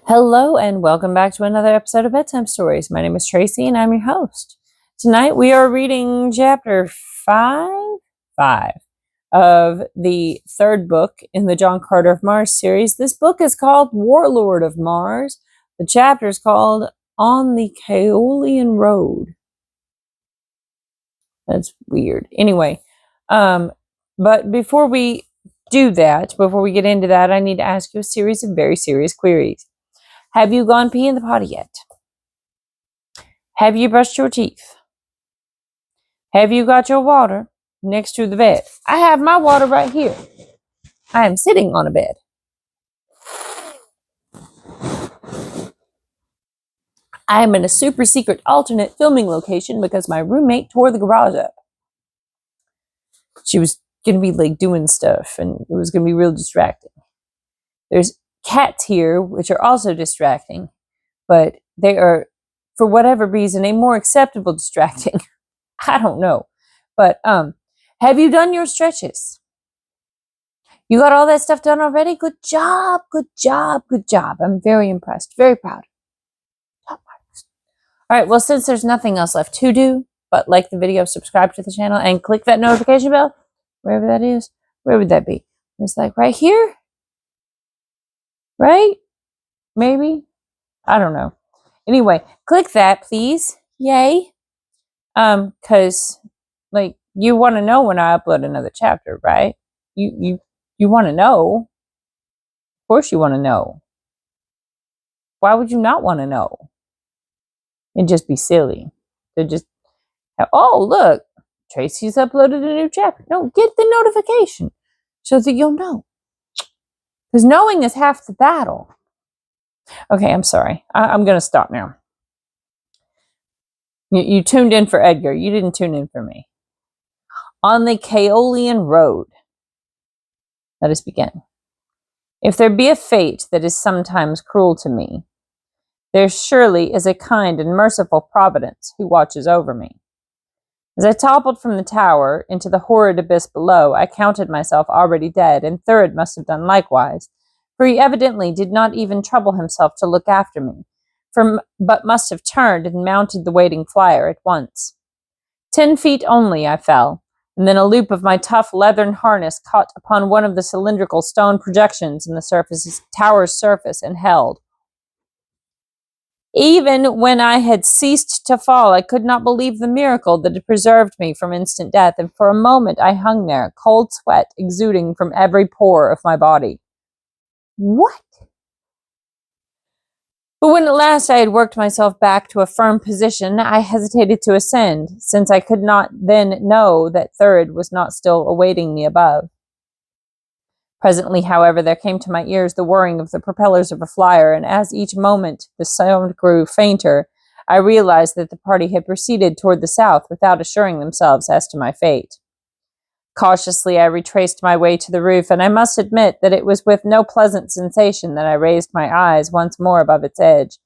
Hello and welcome back to another episode of Bedtime Stories. My name is Tracy and I'm your host. Tonight we are reading chapter 5 of the third book in the John Carter of Mars series. This book is called Warlord of Mars. The chapter is called On the Kaolian Road. That's weird. Anyway, but before we do that, before we get into that, I need to ask you a series of very serious queries. Have you gone pee in the potty yet? Have you brushed your teeth? Have you got your water next to the bed? I have my water right here. I am sitting on a bed. I am in a super secret alternate filming location because my roommate tore the garage up. She was going to be like doing stuff and it was going to be real distracting. There's cats here, which are also distracting, but they are, for whatever reason, a more acceptable distracting. I don't know. But have you done your stretches? You got all that stuff done already? Good job, good job, good job. I'm very impressed, very proud. Top marks. All right, well, since there's nothing else left to do, but like the video, subscribe to the channel, and click that notification bell, wherever that is. Where would that be? It's like right here? Right? Maybe? I don't know. Anyway, click that, please. Yay. Because, like, you want to know when I upload another chapter, right? You want to know. Of course you want to know. Why would you not want to know? And just be silly. To just have, oh, look, Tracy's uploaded a new chapter. No, get the notification so that you'll know. Because knowing is half the battle. Okay, I'm sorry. I'm going to stop now. You tuned in for Edgar. You didn't tune in for me. On the Kaolian Road. Let us begin. If there be a fate that is sometimes cruel to me, there surely is a kind and merciful providence who watches over me. As I toppled from the tower into the horrid abyss below, I counted myself already dead, and Thurd must have done likewise, for he evidently did not even trouble himself to look after me, but must have turned and mounted the waiting flyer at once. 10 feet only I fell, and then a loop of my tough leathern harness caught upon one of the cylindrical stone projections in the tower's surface and held. Even when I had ceased to fall, I could not believe the miracle that had preserved me from instant death, and for a moment I hung there, cold sweat exuding from every pore of my body. What? But when at last I had worked myself back to a firm position, I hesitated to ascend, since I could not then know that Thurd was not still awaiting me above. Presently, however, there came to my ears the whirring of the propellers of a flyer, and as each moment the sound grew fainter, I realized that the party had proceeded toward the south without assuring themselves as to my fate. Cautiously, I retraced my way to the roof, and I must admit that it was with no pleasant sensation that I raised my eyes once more above its edge.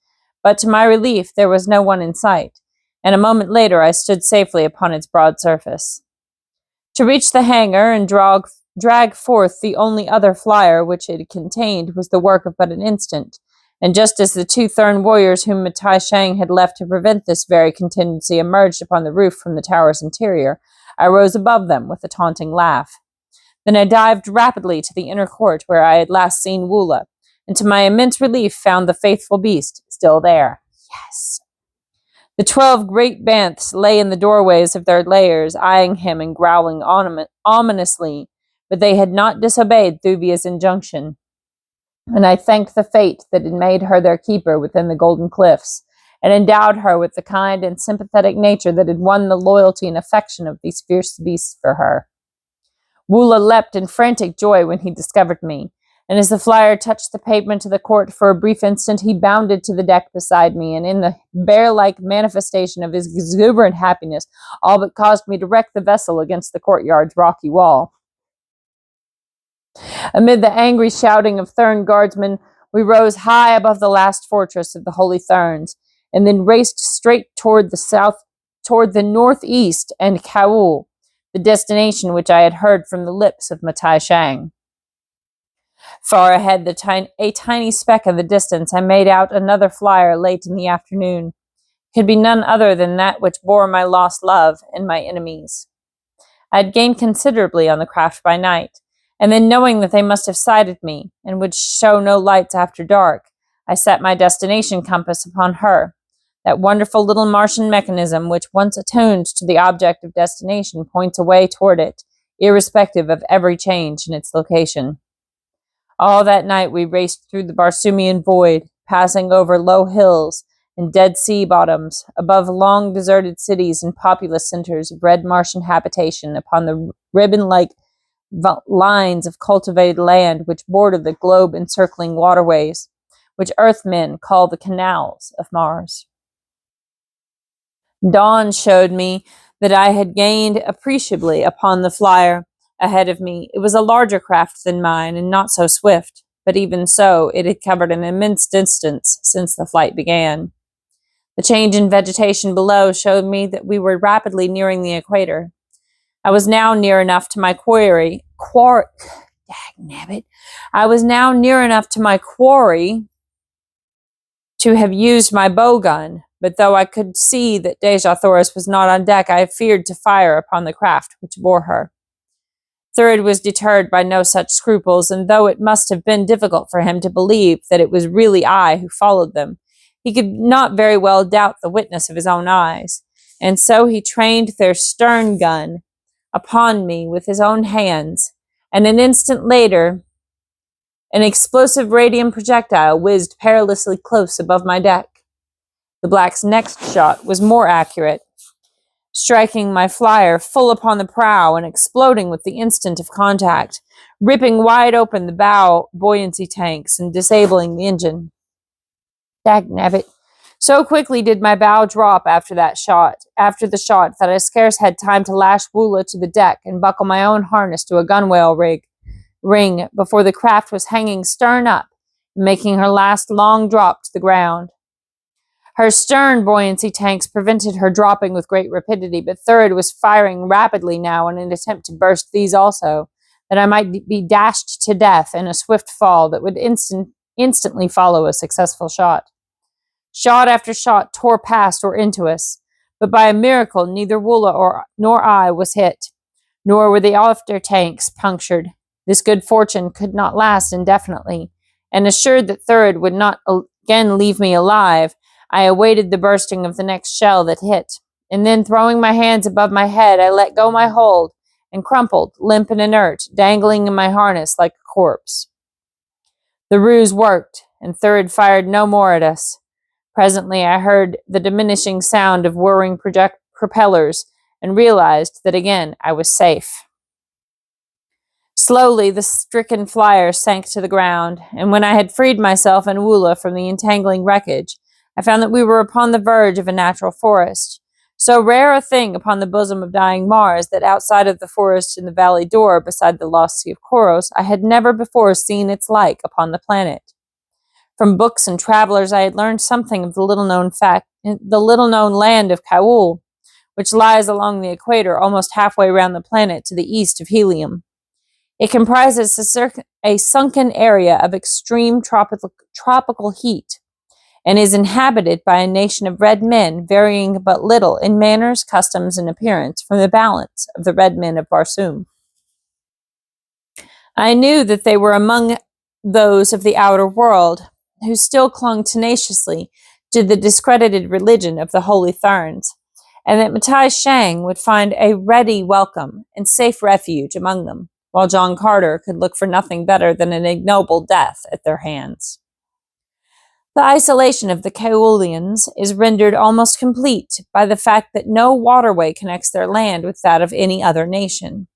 But to my relief, there was no one in sight, and a moment later I stood safely upon its broad surface. To reach the hangar and drag forth the only other flyer which it contained was the work of but an instant, and just as the 2 Thurn warriors whom Matai had left to prevent this very contingency emerged upon the roof from the tower's interior, I rose above them with a taunting laugh. Then I dived rapidly to the inner court where I had last seen Woola, and to my immense relief found the faithful beast still there. Yes! The 12 great banths lay in the doorways of their lairs, eyeing him and growling ominously, but they had not disobeyed Thuvia's injunction, and I thanked the fate that had made her their keeper within the golden cliffs, and endowed her with the kind and sympathetic nature that had won the loyalty and affection of these fierce beasts for her. Woola leapt in frantic joy when he discovered me, and as the flyer touched the pavement of the court for a brief instant, he bounded to the deck beside me, and in the bear-like manifestation of his exuberant happiness, all but caused me to wreck the vessel against the courtyard's rocky wall. Amid the angry shouting of Thurn guardsmen, we rose high above the last fortress of the Holy Therns, and then raced straight toward the northeast and Kaol, the destination which I had heard from the lips of Matai Shang. Far ahead, a tiny speck in the distance, I made out another flyer late in the afternoon. Could be none other than that which bore my lost love and my enemies. I had gained considerably on the craft by night, and then knowing that they must have sighted me, and would show no lights after dark, I set my destination compass upon her, that wonderful little Martian mechanism which, once attuned to the object of destination, points away toward it, irrespective of every change in its location. All that night we raced through the Barsoomian void, passing over low hills and dead sea bottoms, above long deserted cities and populous centers of red Martian habitation, upon the ribbon-like lines of cultivated land which border the globe-encircling waterways, which Earthmen call the canals of Mars. Dawn showed me that I had gained appreciably upon the flyer ahead of me. It was a larger craft than mine, and not so swift, but even so, it had covered an immense distance since the flight began. The change in vegetation below showed me that we were rapidly nearing the equator. I was now near enough to my quarry to have used my bow gun, but though I could see that Dejah Thoris was not on deck, I feared to fire upon the craft which bore her. Third was deterred by no such scruples, and though it must have been difficult for him to believe that it was really I who followed them, he could not very well doubt the witness of his own eyes, and so he trained their stern gun upon me with his own hands, and an instant later an explosive radium projectile whizzed perilously close above my deck. The Black's next shot was more accurate, striking my flyer full upon the prow and exploding with the instant of contact, ripping wide open the bow buoyancy tanks and disabling the engine. Dagnabbit. So quickly did my bow drop after the shot, that I scarce had time to lash Woola to the deck and buckle my own harness to a gunwale ring before the craft was hanging stern up, making her last long drop to the ground. Her stern buoyancy tanks prevented her dropping with great rapidity, but Third was firing rapidly now in an attempt to burst these also, that I might be dashed to death in a swift fall that would instantly follow a successful shot. Shot after shot tore past or into us, but by a miracle neither Woola nor I was hit, nor were the after tanks punctured. This good fortune could not last indefinitely, and assured that Third would not again leave me alive, I awaited the bursting of the next shell that hit, and then throwing my hands above my head, I let go my hold and crumpled, limp and inert, dangling in my harness like a corpse. The ruse worked, and Third fired no more at us. Presently I heard the diminishing sound of whirring propellers and realized that again I was safe. Slowly the stricken flyer sank to the ground, and when I had freed myself and Woola from the entangling wreckage, I found that we were upon the verge of a natural forest, so rare a thing upon the bosom of dying Mars that outside of the forest in the valley door beside the lost sea of Koros, I had never before seen its like upon the planet. From books and travelers I had learned something of the little-known land of Kaol, which lies along the equator almost halfway round the planet to the east of Helium. It comprises a sunken area of extreme tropical heat, and is inhabited by a nation of red men varying but little in manners, customs, and appearance from the balance of the red men of Barsoom. I knew that they were among those of the outer world who still clung tenaciously to the discredited religion of the Holy Therns, and that Matai Shang would find a ready welcome and safe refuge among them, while John Carter could look for nothing better than an ignoble death at their hands. The isolation of the Kaolians is rendered almost complete by the fact that no waterway connects their land with that of any other nation,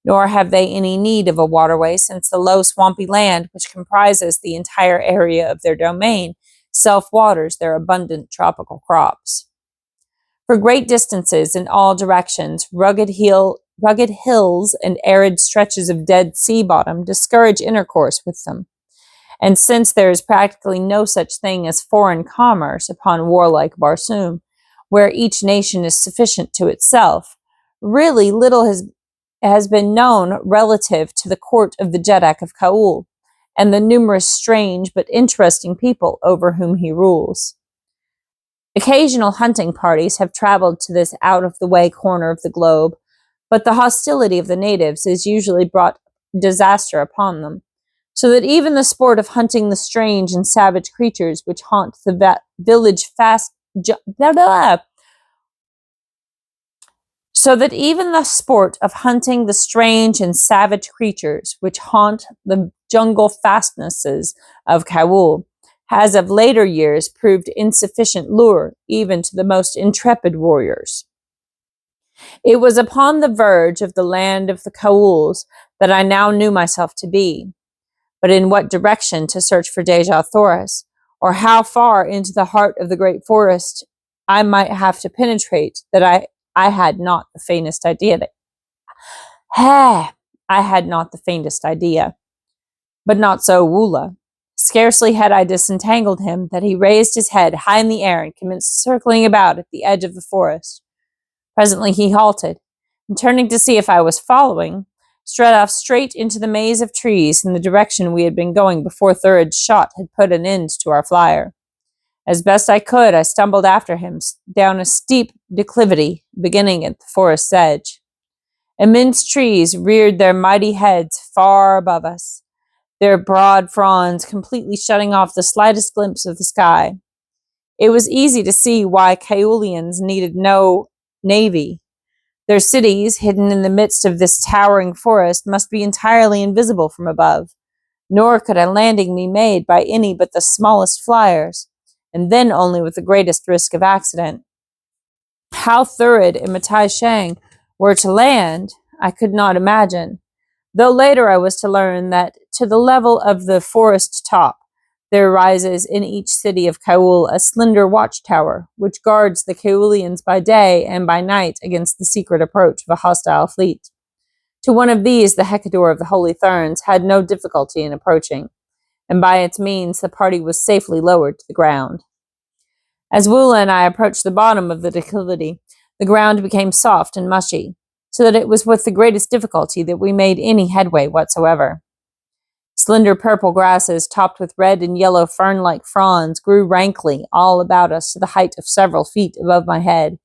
nor have they any need of a waterway, since the low swampy land, which comprises the entire area of their domain, self-waters their abundant tropical crops. For great distances in all directions, rugged hills and arid stretches of dead sea bottom discourage intercourse with them. And since there is practically no such thing as foreign commerce upon warlike Barsoom, where each nation is sufficient to itself, really little has been known relative to the court of the Jeddak of Kaol, and the numerous strange but interesting people over whom he rules. Occasional hunting parties have traveled to this out-of-the-way corner of the globe, but the hostility of the natives has usually brought disaster upon them, so that even the sport of hunting the strange and savage creatures which haunt the village so that even the sport of hunting the strange and savage creatures which haunt the jungle fastnesses of Kaol has of later years proved insufficient lure even to the most intrepid warriors. It was upon the verge of the land of the Kaols that I now knew myself to be, but in what direction to search for Dejah Thoris, or how far into the heart of the great forest I might have to penetrate, that I had not the faintest idea. I had not the faintest idea. But not so Woola. Scarcely had I disentangled him that he raised his head high in the air and commenced circling about at the edge of the forest. Presently he halted, and turning to see if I was following, strode off straight into the maze of trees in the direction we had been going before Thurid's shot had put an end to our flyer. As best I could, I stumbled after him down a steep declivity beginning at the forest's edge. Immense trees reared their mighty heads far above us, their broad fronds completely shutting off the slightest glimpse of the sky. It was easy to see why Kaolians needed no navy. Their cities, hidden in the midst of this towering forest, must be entirely invisible from above, nor could a landing be made by any but the smallest flyers, and then only with the greatest risk of accident. How Thurid and Matai Shang were to land, I could not imagine, though later I was to learn that to the level of the forest top, there rises in each city of Kaol a slender watchtower, which guards the Kaolians by day and by night against the secret approach of a hostile fleet. To one of these, the Hecator of the Holy Therns had no difficulty in approaching, and by its means the party was safely lowered to the ground. As Woola and I approached the bottom of the declivity, the ground became soft and mushy, so that it was with the greatest difficulty that we made any headway whatsoever. Slender purple grasses, topped with red and yellow fern-like fronds, grew rankly all about us to the height of several feet above my head.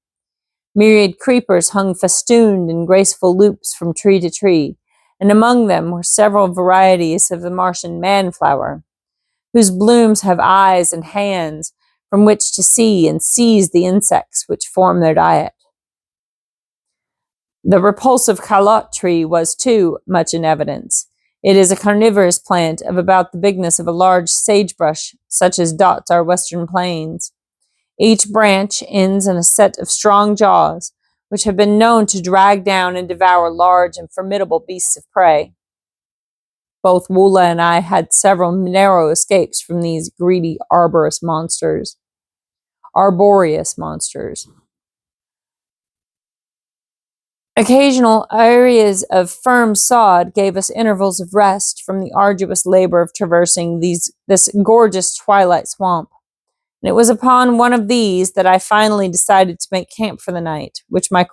Myriad creepers hung festooned in graceful loops from tree to tree, and among them were several varieties of the Martian manflower, whose blooms have eyes and hands from which to see and seize the insects which form their diet. The repulsive kalot tree was, too, much in evidence. It is a carnivorous plant of about the bigness of a large sagebrush, such as dots our western plains. Each branch ends in a set of strong jaws, which have been known to drag down and devour large and formidable beasts of prey. Both Woola and I had several narrow escapes from these greedy arboreous monsters. Occasional areas of firm sod gave us intervals of rest from the arduous labor of traversing this gorgeous twilight swamp, and it was upon one of these that I finally decided to make camp for the night, which my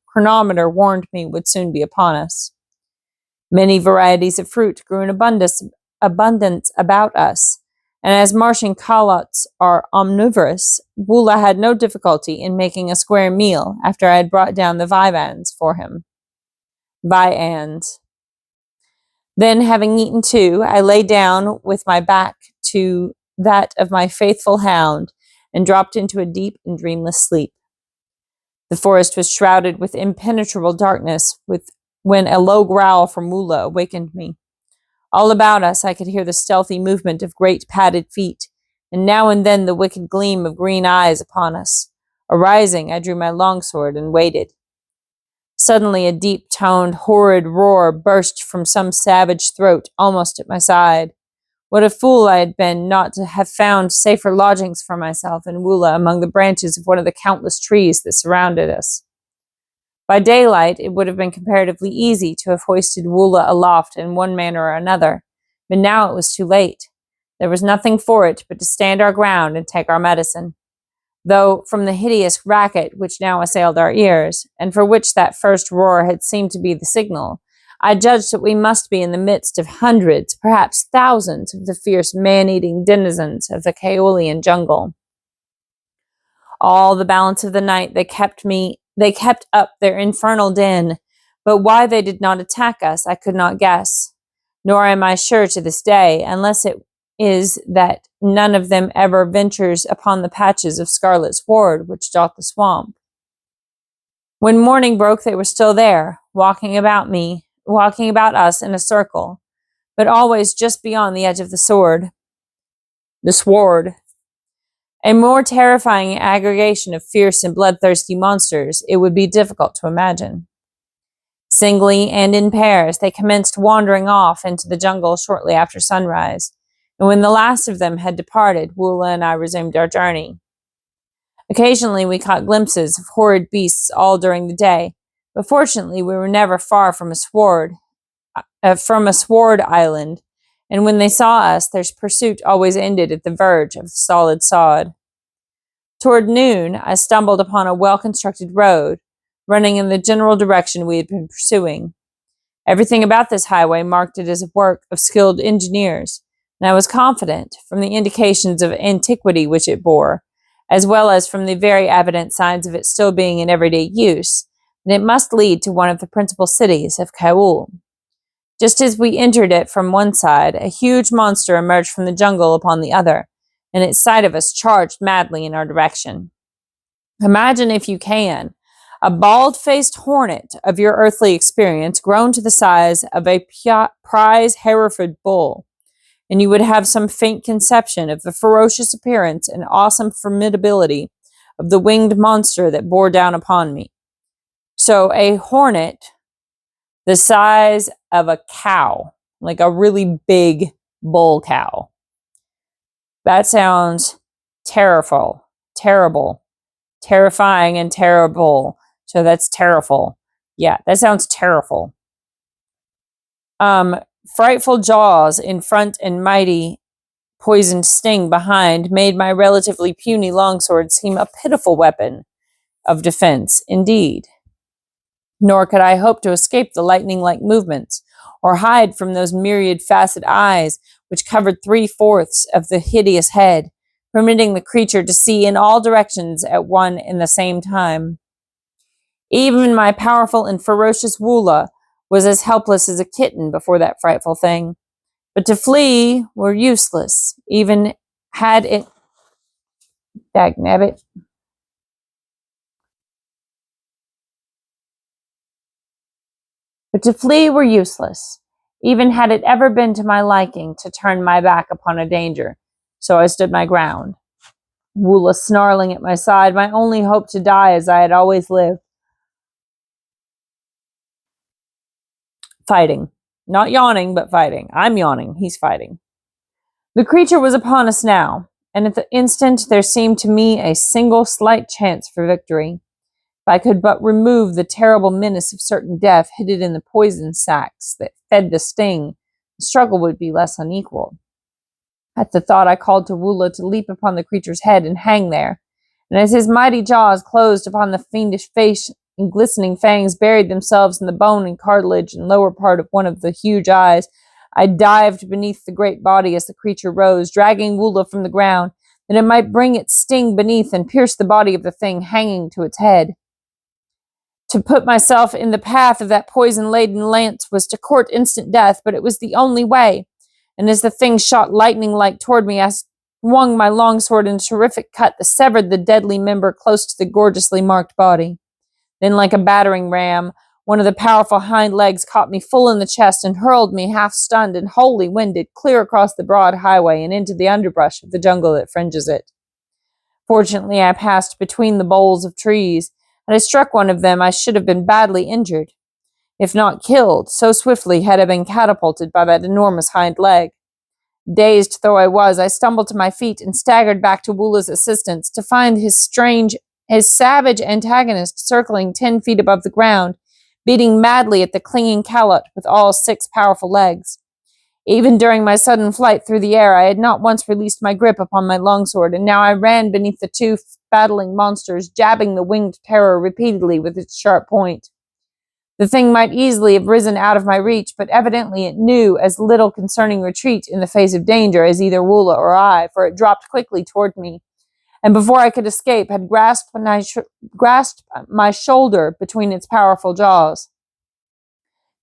chronometer warned me would soon be upon us. Many varieties of fruit grew in abundance about us, and as Martian calots are omnivorous, Woola had no difficulty in making a square meal after I had brought down the viands for him. Then, having eaten too, I lay down with my back to that of my faithful hound and dropped into a deep and dreamless sleep. The forest was shrouded with impenetrable darkness when a low growl from Woola awakened me. All about us I could hear the stealthy movement of great padded feet, and now and then the wicked gleam of green eyes upon us. Arising, I drew my longsword and waited. Suddenly a deep-toned, horrid roar burst from some savage throat almost at my side. What a fool I had been not to have found safer lodgings for myself and Woola among the branches of one of the countless trees that surrounded us. By daylight, it would have been comparatively easy to have hoisted Woola aloft in one manner or another, but now it was too late. There was nothing for it but to stand our ground and take our medicine, though from the hideous racket which now assailed our ears, and for which that first roar had seemed to be the signal, I judged that we must be in the midst of hundreds, perhaps thousands, of the fierce man-eating denizens of the Kaolian jungle. All the balance of the night they kept up their infernal din, but why they did not attack us I could not guess, nor am I sure to this day, unless it is that none of them ever ventures upon the patches of scarlet sward which dot the swamp. When morning broke they were still there, walking about us in a circle, but always just beyond the edge of the sward. A more terrifying aggregation of fierce and bloodthirsty monsters it would be difficult to imagine. Singly and in pairs, they commenced wandering off into the jungle shortly after sunrise, and when the last of them had departed, Woola and I resumed our journey. Occasionally we caught glimpses of horrid beasts all during the day, but fortunately we were never far from a sward island, and when they saw us, their pursuit always ended at the verge of the solid sod. Toward noon, I stumbled upon a well-constructed road, running in the general direction we had been pursuing. Everything about this highway marked it as a work of skilled engineers, and I was confident, from the indications of antiquity which it bore, as well as from the very evident signs of it still being in everyday use, that it must lead to one of the principal cities of Kaol. Just as we entered it from one side, a huge monster emerged from the jungle upon the other, and at sight of us charged madly in our direction. Imagine, if you can, a bald-faced hornet of your earthly experience grown to the size of a prize Hereford bull, and you would have some faint conception of the ferocious appearance and awesome formidability of the winged monster that bore down upon me. So a hornet the size of a cow, like a really big bull cow. That sounds terrible, terrifying and terrible. So that's terrible. Yeah, that sounds terrible. Frightful jaws in front and mighty poisoned sting behind made my relatively puny longsword seem a pitiful weapon of defense indeed. Nor could I hope to escape the lightning-like movements, or hide from those myriad-faceted eyes which covered 3/4 of the hideous head, permitting the creature to see in all directions at one and the same time. Even my powerful and ferocious Woola was as helpless as a kitten before that frightful thing. But to flee were useless, even had it... Dagnabbit. But to flee were useless, even had it ever been to my liking to turn my back upon a danger. So I stood my ground, Woola snarling at my side, my only hope to die as I had always lived. Fighting. Not yawning, but fighting. I'm yawning. He's fighting. The creature was upon us now, and at the instant there seemed to me a single slight chance for victory. If I could but remove the terrible menace of certain death hidden in the poison sacs that fed the sting, the struggle would be less unequal. At the thought I called to Woola to leap upon the creature's head and hang there, and as his mighty jaws closed upon the fiendish face and glistening fangs buried themselves in the bone and cartilage and lower part of one of the huge eyes, I dived beneath the great body as the creature rose, dragging Woola from the ground, that it might bring its sting beneath and pierce the body of the thing hanging to its head. To put myself in the path of that poison-laden lance was to court instant death, but it was the only way, and as the thing shot lightning-like toward me, I swung my longsword in a terrific cut that severed the deadly member close to the gorgeously marked body. Then, like a battering ram, one of the powerful hind legs caught me full in the chest and hurled me, half-stunned and wholly winded, clear across the broad highway and into the underbrush of the jungle that fringes it. Fortunately, I passed between the boles of trees, and I struck one of them. I should have been badly injured, if not killed, so swiftly had I been catapulted by that enormous hind leg. Dazed though I was, I stumbled to my feet and staggered back to Woola's assistance to find his savage antagonist circling 10 feet above the ground, beating madly at the clinging calotte with all 6 powerful legs. Even during my sudden flight through the air, I had not once released my grip upon my longsword, and now I ran beneath the 2 battling monsters, jabbing the winged terror repeatedly with its sharp point. The thing might easily have risen out of my reach, but evidently it knew as little concerning retreat in the face of danger as either Woola or I, for it dropped quickly toward me, and before I could escape had grasped my shoulder between its powerful jaws.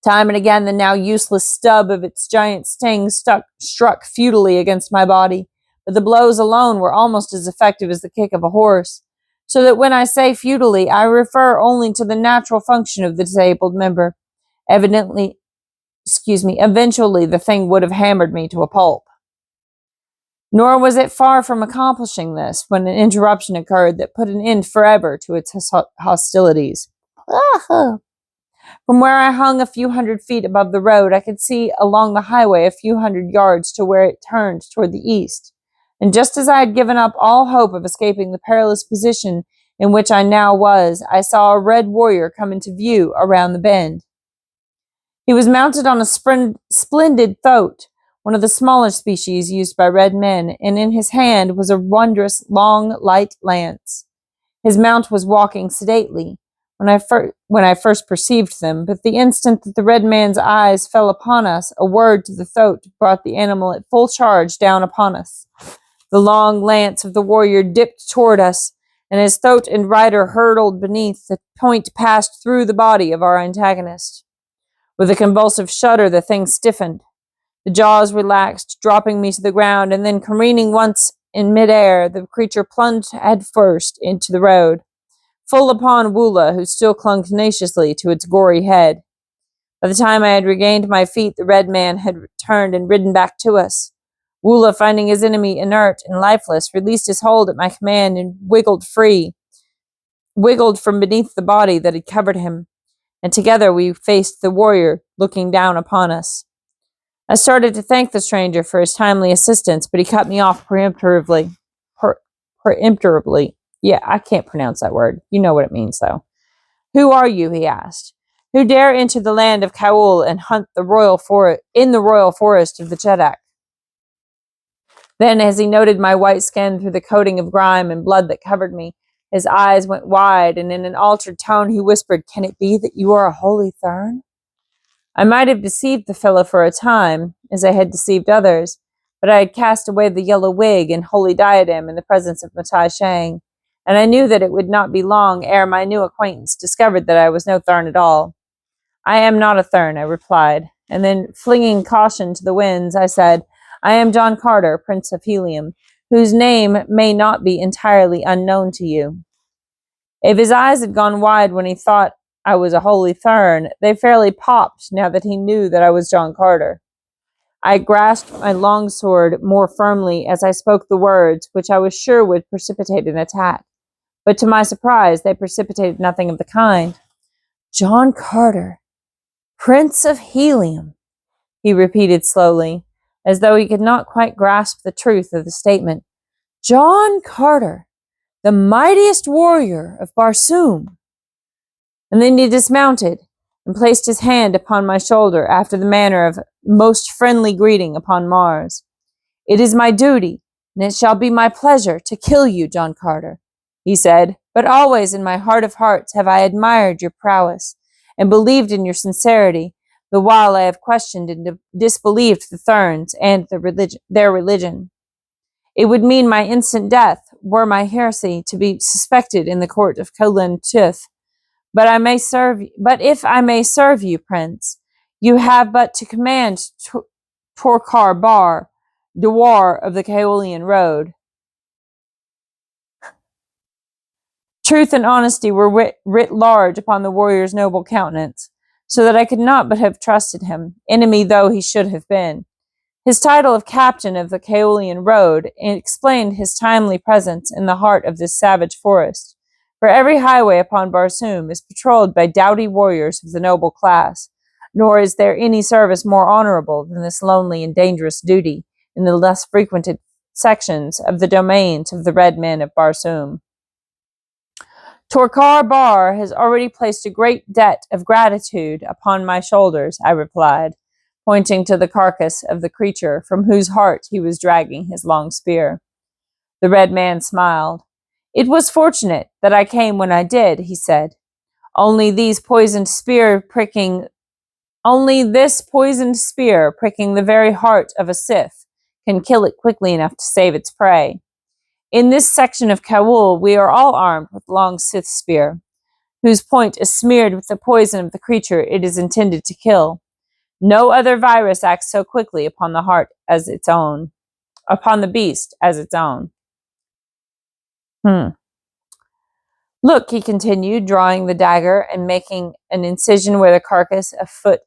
Time and again the now useless stub of its giant sting struck futilely against my body, but the blows alone were almost as effective as the kick of a horse, so that when I say futilely, I refer only to the natural function of the disabled member. Eventually the thing would have hammered me to a pulp. Nor was it far from accomplishing this when an interruption occurred that put an end forever to its hostilities. From where I hung a few 100 feet above the road, I could see along the highway a few 100 yards to where it turned toward the east. And just as I had given up all hope of escaping the perilous position in which I now was, I saw a red warrior come into view around the bend. He was mounted on a splendid thoat, one of the smaller species used by red men, and in his hand was a wondrous long, light lance. His mount was walking sedately when I first perceived them, but the instant that the red man's eyes fell upon us, a word to the thoat brought the animal at full charge down upon us. The long lance of the warrior dipped toward us, and as thoat and rider hurtled beneath, the point passed through the body of our antagonist. With a convulsive shudder, the thing stiffened. The jaws relaxed, dropping me to the ground, and then careening once in midair, the creature plunged headfirst into the road, full upon Woola, who still clung tenaciously to its gory head. By the time I had regained my feet, the red man had returned and ridden back to us. Woola, finding his enemy inert and lifeless, released his hold at my command and wiggled from beneath the body that had covered him, and together we faced the warrior looking down upon us. I started to thank the stranger for his timely assistance, but he cut me off peremptorily. Yeah, I can't pronounce that word. You know what it means, though. Who are you, he asked, who dare enter the land of Kaol and hunt in the royal forest of the Chedak? Then, as he noted my white skin through the coating of grime and blood that covered me, his eyes went wide, and in an altered tone he whispered, "Can it be that you are a holy Thurn?" I might have deceived the fellow for a time, as I had deceived others, but I had cast away the yellow wig and holy diadem in the presence of Matai Shang, and I knew that it would not be long ere my new acquaintance discovered that I was no Thurn at all. "I am not a Thurn," I replied, and then, flinging caution to the winds, I said, "I am John Carter, Prince of Helium, whose name may not be entirely unknown to you." If his eyes had gone wide when he thought I was a holy Thurn, they fairly popped now that he knew that I was John Carter. I grasped my longsword more firmly as I spoke the words, which I was sure would precipitate an attack. But to my surprise, they precipitated nothing of the kind. "John Carter, Prince of Helium," he repeated slowly, as though he could not quite grasp the truth of the statement. "John Carter, the mightiest warrior of Barsoom." And then he dismounted and placed his hand upon my shoulder after the manner of most friendly greeting upon Mars. "It is my duty, and it shall be my pleasure to kill you, John Carter," he said, "but always in my heart of hearts have I admired your prowess and believed in your sincerity, the while I have questioned and disbelieved the Thurns and their religion. It would mean my instant death were my heresy to be suspected in the court of Kaolian Road. But if I may serve you, Prince, you have but to command Torkar Bar, Dewar of the Kaolian Road." Truth and honesty were writ large upon the warrior's noble countenance, so that I could not but have trusted him, enemy though he should have been. His title of captain of the Kaolian Road explained his timely presence in the heart of this savage forest, for every highway upon Barsoom is patrolled by doughty warriors of the noble class, nor is there any service more honorable than this lonely and dangerous duty in the less frequented sections of the domains of the red men of Barsoom. "Torkar Bar has already placed a great debt of gratitude upon my shoulders," I replied, pointing to the carcass of the creature from whose heart he was dragging his long spear. The red man smiled. "It was fortunate that I came when I did," he said. Only this poisoned spear pricking the very heart of a Sith can kill it quickly enough to save its prey. In this section of Kaol, we are all armed with long Sith spear, whose point is smeared with the poison of the creature it is intended to kill. No other virus acts so quickly upon the beast as its own. Look, he continued, drawing the dagger and making an incision in the carcass a foot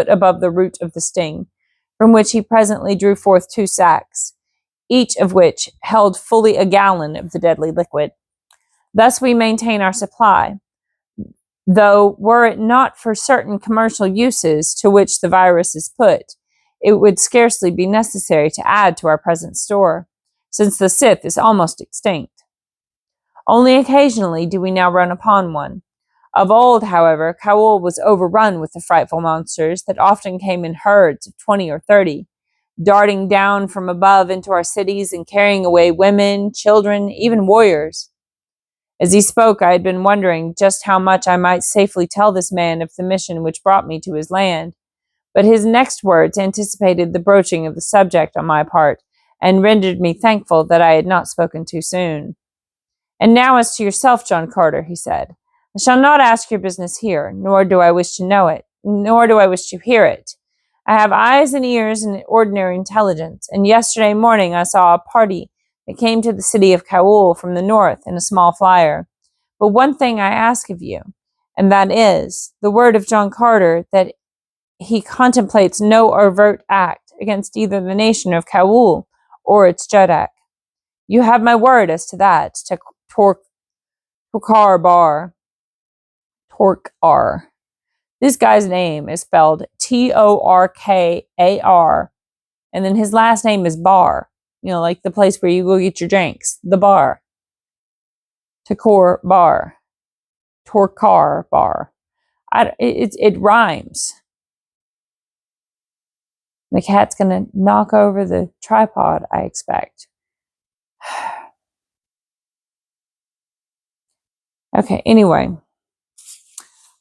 above the root of the sting, from which he presently drew forth 2 sacks, each of which held fully a gallon of the deadly liquid. Thus we maintain our supply, though were it not for certain commercial uses to which the virus is put, it would scarcely be necessary to add to our present store, since the Sith is almost extinct. Only occasionally do we now run upon one. Of old, however, Kaol was overrun with the frightful monsters that often came in herds of 20 or 30, darting down from above into our cities and carrying away women, children, even warriors. As he spoke, I had been wondering just how much I might safely tell this man of the mission which brought me to his land, but his next words anticipated the broaching of the subject on my part, and rendered me thankful that I had not spoken too soon. And now as to yourself, John Carter, he said. I shall not ask your business here, nor do I wish to know it, nor do I wish to hear it. I have eyes and ears and ordinary intelligence, and yesterday morning I saw a party that came to the city of Kaol from the north in a small flyer. But one thing I ask of you, and that is the word of John Carter that he contemplates no overt act against either the nation of Kaol or its Jeddak. You have my word as to that, to Torkar. This guy's name is spelled Torkar, and then his last name is Bar. You know, like the place where you go get your drinks. The bar. Torkar bar. It rhymes. The cat's gonna knock over the tripod, I expect. Okay, anyway.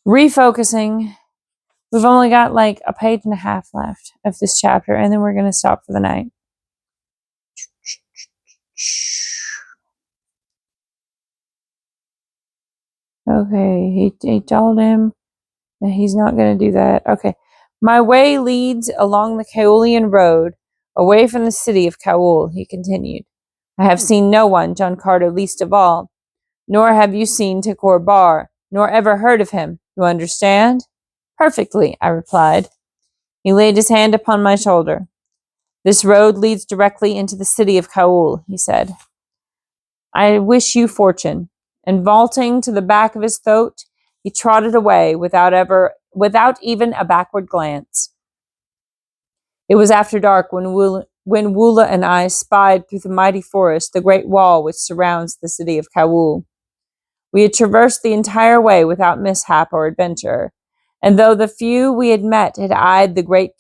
Refocusing. We've only got like a page and a half left of this chapter, and then we're going to stop for the night. Okay, he told him that he's not going to do that. Okay. My way leads along the Kaolian Road, away from the city of Kaol, he continued. I have seen no one, John Carter least of all, nor have you seen Torkar Bar, nor ever heard of him. You understand? Perfectly, I replied. He laid his hand upon my shoulder. This road leads directly into the city of Kaol, he said. I wish you fortune. And vaulting to the back of his throat, he trotted away without even a backward glance. It was after dark when Woola and I spied through the mighty forest the great wall which surrounds the city of Kaol. We had traversed the entire way without mishap or adventure, and though the few we had met had eyed the great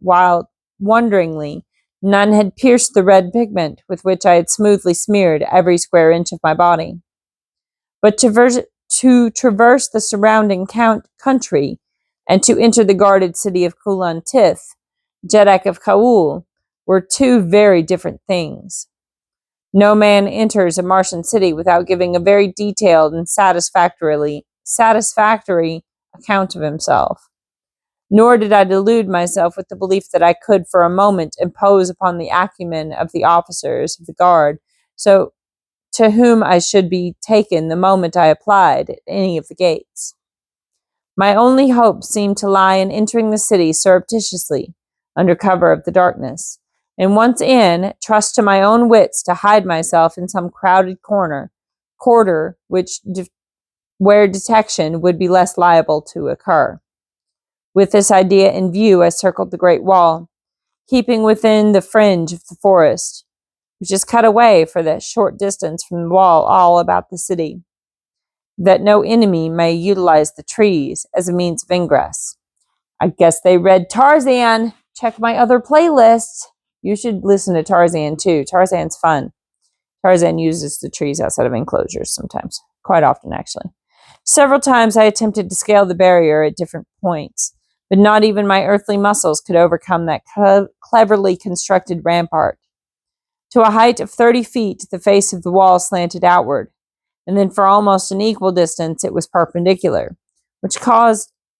wild wonderingly, none had pierced the red pigment with which I had smoothly smeared every square inch of my body. But to traverse the surrounding country and to enter the guarded city of Kulan Tith, Jeddak of Kaol, were 2 very different things. No man enters a Martian city without giving a very detailed and satisfactory account of himself. Nor did I delude myself with the belief that I could for a moment impose upon the acumen of the officers of the guard, so to whom I should be taken the moment I applied at any of the gates. My only hope seemed to lie in entering the city surreptitiously, under cover of the darkness, and once in, trust to my own wits to hide myself in some crowded quarter where detection would be less liable to occur. With this idea in view, I circled the great wall, keeping within the fringe of the forest, which is cut away for that short distance from the wall all about the city, that no enemy may utilize the trees as a means of ingress. I guess they read Tarzan. Check my other playlists. You should listen to Tarzan too. Tarzan's fun. Tarzan uses the trees outside of enclosures sometimes. quite often actually. Several times I attempted to scale the barrier at different points, but not even my earthly muscles could overcome that cleverly constructed rampart. To a height of 30 feet, the face of the wall slanted outward, and then for almost an equal distance it was perpendicular,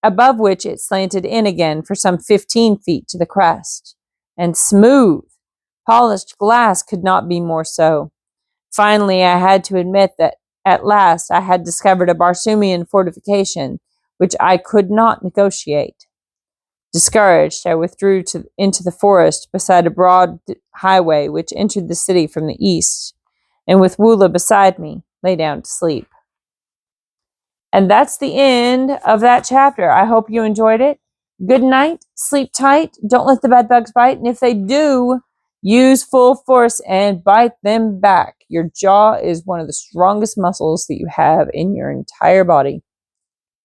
above which it slanted in again for some 15 feet to the crest. And smooth, polished glass could not be more so. Finally, I had to admit that at last I had discovered a Barsoomian fortification which I could not negotiate. Discouraged, I withdrew into the forest beside a broad highway which entered the city from the east, and with Woola beside me, lay down to sleep. And that's the end of that chapter. I hope you enjoyed it. Good night. Sleep tight. Don't let the bed bugs bite. And if they do, use full force and bite them back. Your jaw is one of the strongest muscles that you have in your entire body.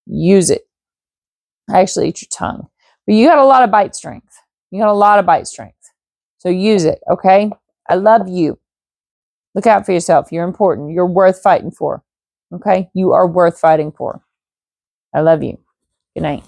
Use it. Actually, eat your tongue. But you got a lot of bite strength. So use it, okay? I love you. Look out for yourself. You're important. You're worth fighting for. Okay? You are worth fighting for. I love you. Good night.